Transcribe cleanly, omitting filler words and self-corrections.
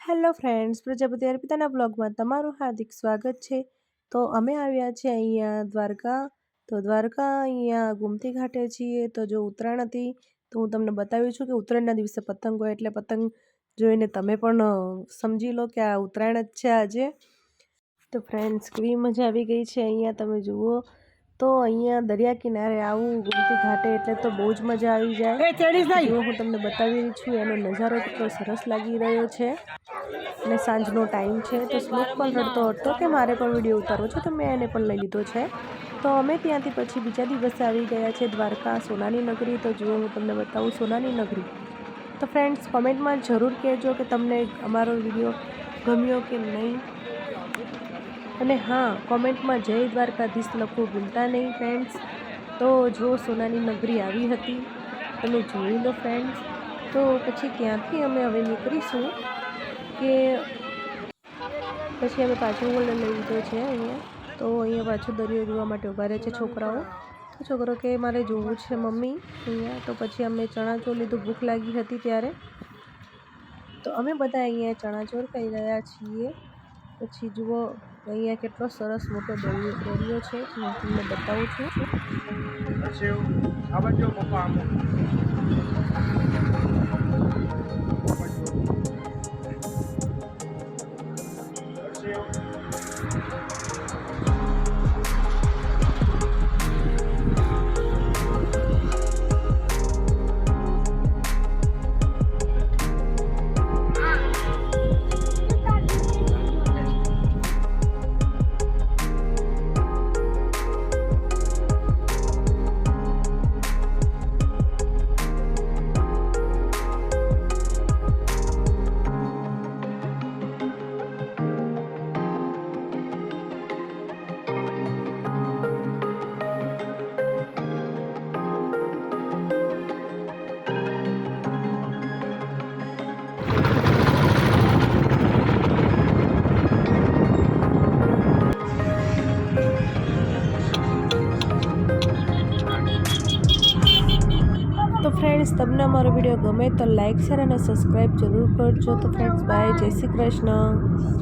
Hello friends, Prajapati અર્પિતાના બ્લોગમાં તમારું હાર્દિક સ્વાગત છે। તો અમે આવ્યા છીએ અહીંયા દ્વારકા। તો દ્વારકા અહીંયા ગુમતી ઘાટે છીએ। તો જો ઉત્તરાયણ હતી તો હું તમને બતાવ્યું છું કે ઉત્તરાયણના દિવસે પતંગ હોય, એટલે પતંગ જોઈને તમે પણ સમજી લો કે આ ઉત્તરાયણ જ છે આજે। તો ફ્રેન્ડ્સ, કેવી મજા આવી ગઈ છે અહીંયા તમે જુઓ। તો અહીંયા દરિયા કિનારે આવું ગુમતી ઘાટે એટલે તો બહુ જ મજા આવી જાય। જો હું તમને બતાવી રહી છું એનો નજારો કેટલો સરસ લાગી રહ્યો છે। અને સાંજનો ટાઈમ છે તો શ્લોક પણ રડતો હતો કે મારે પણ વિડીયો ઉતારવો છે, તો મેં એને પણ લઈ લીધો છે। તો અમે ત્યાંથી પછી બીજા દિવસે આવી ગયા છે દ્વારકા, સોનાની નગરી। તો જુઓ હું તમને બતાવું સોનાની નગરી। તો ફ્રેન્ડ્સ, કોમેન્ટમાં જરૂર કહેજો કે તમને અમારો વિડીયો ગમ્યો કે નહીં। અને હા, કોમેન્ટમાં જય દ્વારકાધીશ લખવું ભૂલતા નહીં ફ્રેન્ડ્સ। તો જો સોનાની નગરી આવી હતી, તમે જોઈ લો ફ્રેન્ડ્સ। તો પછી ત્યાંથી અમે હવે નીકળીશું કે પછી અમે પાછું લઈ લીધો છે અહીંયા। તો અહીંયા પાછું દરિયો જોવા માટે ઊભા રહે છે છોકરાઓ। તો છોકરો કે મારે જોવું છે મમ્મી અહીંયા। તો પછી અમે ચણાચોર લીધું, ભૂખ લાગી હતી ત્યારે। તો અમે બધા અહીંયા ચણાચોર ખાઈ રહ્યા છીએ। પછી જુઓ અહીંયા કેટલો સરસ મોટો દરિયો છે, હું તમને બતાવું છું। તો ફ્રેન્ડ્સ, તમને અમારો વિડીયો ગમે તો લાઇક, શેર અને સબસ્ક્રાઈબ જરૂર કરજો। તો ફ્રેન્ડ્સ, બાય, જય શ્રી કૃષ્ણ।